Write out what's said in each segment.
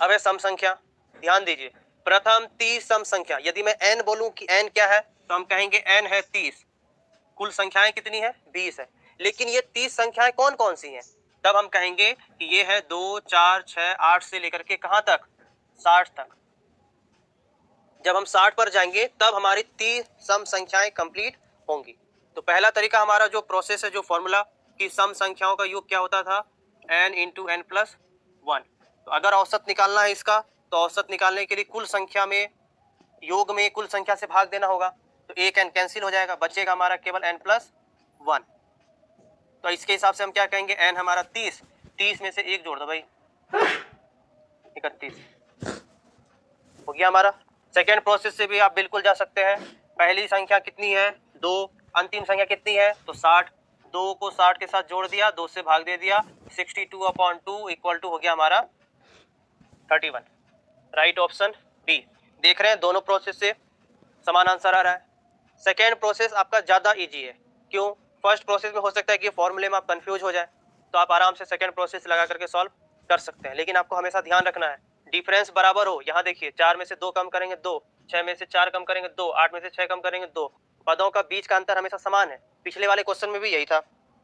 अब है सम संख्या, ध्यान दीजिए। प्रथम 30 सम संख्या, यदि मैं n बोलूं कि n क्या है तो हम कहेंगे n है 30। कुल संख्याएं कितनी है? 20 है। लेकिन ये 30 संख्याएं कौन कौन सी हैं? तब हम कहेंगे कि ये है 2, 4, 6, 8 से लेकर के कहां तक? 60 तक। जब हम 60 पर जाएंगे तब हमारी 30 सम संख्याएं कंप्लीट होंगी। तो पहला तरीका हमारा जो प्रोसेस है, जो फॉर्मूला कि सम संख्याओं का योग क्या होता था? n into n plus 1। तो अगर औसत निकालना है इसका, तो औसत निकालने के लिए कुल संख्या में, योग में कुल संख्या से भाग देना होगा। तो एक n कैंसिल हो जाएगा, बचेगा हमारा केवल n प्लस 1। तो इसके हिसाब से हम क्या कहेंगे? n हमारा 30, 30 में से एक जोड़ दो भाई, 31 हो गया हमारा। सेकेंड प्रोसेस से भी आप बिल्कुल जा सकते हैं। पहली संख्या कितनी है? 2। अंतिम संख्या कितनी है? तो 60। 2 को 60 के साथ जोड़ दिया, 2 से भाग दे दिया, 62/2 इक्वल टू हो गया हमारा 31। Right option B. देख रहे हैं दोनों प्रोसेस से समान आंसर आ रहा है। सेकेंड प्रोसेस आपका ज्यादा इजी है। क्यों? फर्स्ट प्रोसेस में हो सकता है कि फॉर्मूले में आप कंफ्यूज हो जाए, तो आप आराम से सेकेंड प्रोसेस लगा करके सॉल्व कर सकते हैं। लेकिन आपको हमेशा ध्यान रखना है डिफरेंस बराबर हो। यहाँ देखिए, 4 में से 2 कम करेंगे 2, 6 में से 4 कम करेंगे 2, 8 में से 6 कम करेंगे 2। पदों का बीच का अंतर हमेशा समान है। पिछले वाले क्वेश्चन में भी यही था,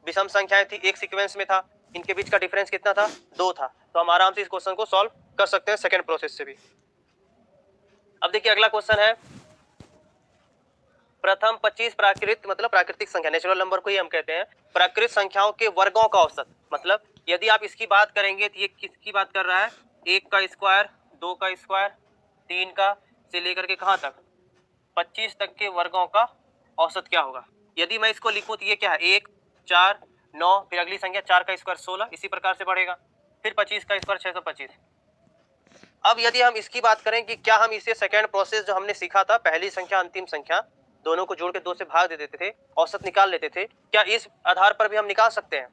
विषम संख्याएं थी, एक सीक्वेंस में था, इनके बीच का डिफरेंस कितना था? 2 था। तो हम आराम से इस क्वेश्चन को सॉल्व कर सकते हैं सेकेंड प्रोसेस से भी। अब देखिए अगला क्वेश्चन है, प्रथम 25 प्राकृत मतलब प्राकृतिक संख्या, नेचुरल नंबर को ही हम कहते हैं, प्राकृत संख्याओं के वर्गों का औसत। मतलब यदि आप इसकी बात करेंगे तो ये किसकी बात कर रहा है? 1 का स्क्वायर, 2 का स्क्वायर, 3 का, से लेकर के कहां तक? 25 तक के वर्गों का औसत क्या होगा? यदि मैं इसको लिखूं तो ये क्या है? 1, 4, 9, फिर अगली संख्या 4 का स्क्वायर 16, इसी प्रकार से बढ़ेगा, फिर 25 का स्क्वायर 625। अब यदि हम इसकी बात करें कि क्या हम इसे सेकेंड प्रोसेस जो हमने सीखा था, पहली संख्या अंतिम संख्या दोनों को जोड़ के 2 से भाग दे देते थे, औसत निकाल लेते थे, क्या इस आधार पर भी हम निकाल सकते हैं?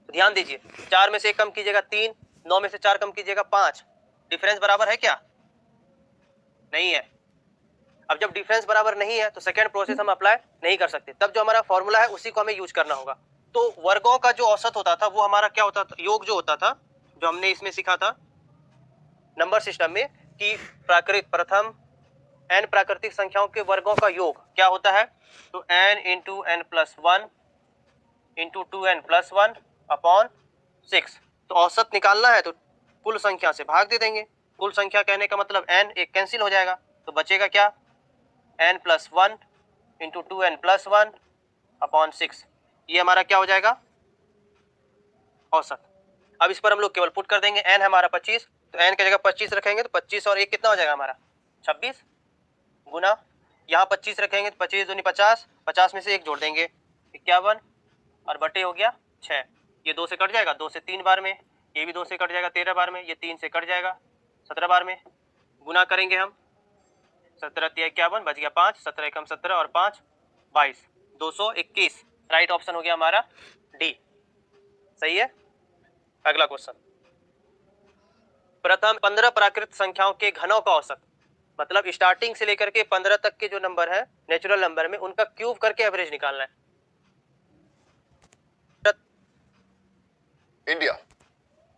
तो ध्यान दीजिए, 4 में से 1 कम कीजिएगा 3, 9 में से 4 कम कीजिएगा 5। डिफरेंस बराबर है क्या? नहीं है। अब जब डिफरेंस बराबर नहीं है तो सेकेंड प्रोसेस हम अप्लाई नहीं कर सकते। तब जो हमारा फॉर्मूला है उसी को हमें यूज करना होगा। तो वर्गों का जो औसत होता था वो हमारा क्या होता था? योग जो होता था, जो हमने इसमें सीखा था नंबर सिस्टम में, कि प्रथम n प्राकृतिक संख्याओं के वर्गों का योग क्या होता है? तो n into n plus 1 into 2n plus 1 upon 6। तो औसत निकालना है तो कुल संख्या से भाग दे देंगे। कुल संख्या कहने का मतलब n एक कैंसिल हो जाएगा, तो बचेगा क्या? n plus 1 into 2n plus 1 upon 6। ये हमारा क्या हो जाएगा? औसत। अब इस पर हम लोग केवल पुट कर देंगे, n हमारा 25, तो n की जगह 25 रखेंगे तो 25 और 1 कितना हो जाएगा हमारा? 26 गुना, यहाँ 25 रखेंगे तो 25 दूनी 50, 50 में से 1 जोड़ देंगे 51 और बटे हो गया 6। ये 2 से कट जाएगा, 2 से 3 बार में, ये भी 2 से कट जाएगा 13 बार में, ये 3 से कट जाएगा 17 बार में। गुना करेंगे हम, 17 × 51 बच गया 5, 17 एकम 17 और 5 22, 221। राइट ऑप्शन हो गया हमारा डी। सही है। अगला क्वेश्चन, प्रथम 15 प्राकृत संख्याओं के घनों का औसत। मतलब स्टार्टिंग से लेकर के 15 तक के जो नंबर है नेचुरल नंबर में, उनका क्यूब करके एवरेज निकालना है। इंडिया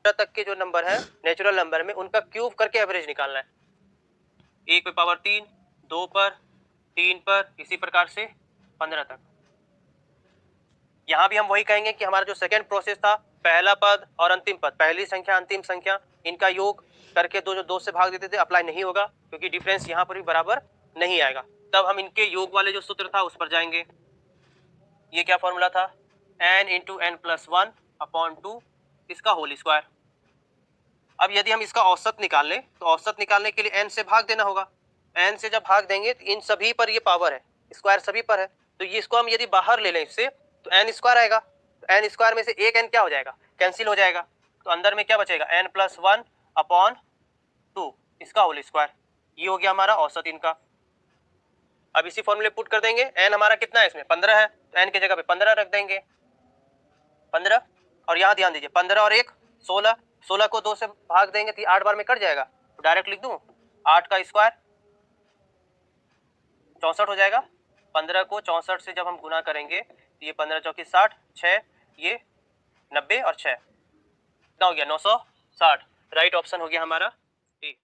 तक के जो नंबर है नेचुरल नंबर में, उनका क्यूब करके एवरेज निकालना है। 1 पे पावर 3, 2 पर, 3 पर, इसी प्रकार से 15 तक। यहाँ भी हम वही कहेंगे कि हमारा जो सेकेंड प्रोसेस था, पहला पद और अंतिम पद, पहली संख्या अंतिम संख्या, इनका योग करके जो 2 से भाग देते थे, अप्लाई नहीं होगा क्योंकि डिफरेंस यहाँ पर भी बराबर नहीं आएगा। तब हम इनके योग वाले जो सूत्र था उस पर जाएंगे। ये क्या फॉर्मूला था? n into n plus 1 upon 2 इसका होल स्क्वायर। अब यदि हम इसका औसत निकाल लें तो औसत निकालने के लिए n से भाग देना होगा। n से जब भाग देंगे तो इन सभी पर ये पावर है, स्क्वायर सभी पर है, तो ये इसको हम यदि बाहर ले लें इससे तो n स्क्वायर आएगा। तो n स्क्वायर में से एक n क्या हो जाएगा? कैंसिल हो जाएगा। तो अंदर में क्या बचेगा? n प्लस 1 अपॉन 2 इसका होल स्क्वायर। ये हो गया हमारा औसत इनका। अब इसी फॉर्मूले पुट कर देंगे। n हमारा कितना है इसमें? 15 है, तो n की जगह पे 15 रख देंगे, 15। और यहाँ ध्यान दीजिए, 15 और 1 16, 16 को 2 से भाग देंगे तो 8 बार में कट जाएगा, तो डायरेक्ट लिख दूं 8 का स्क्वायर 64 हो जाएगा। 15 को 64 से जब हम गुना करेंगे तो ये 15 चौकी 60, 6 ये 90 और 6 कितना हो गया? 960। राइट ऑप्शन हो गया हमारा ए।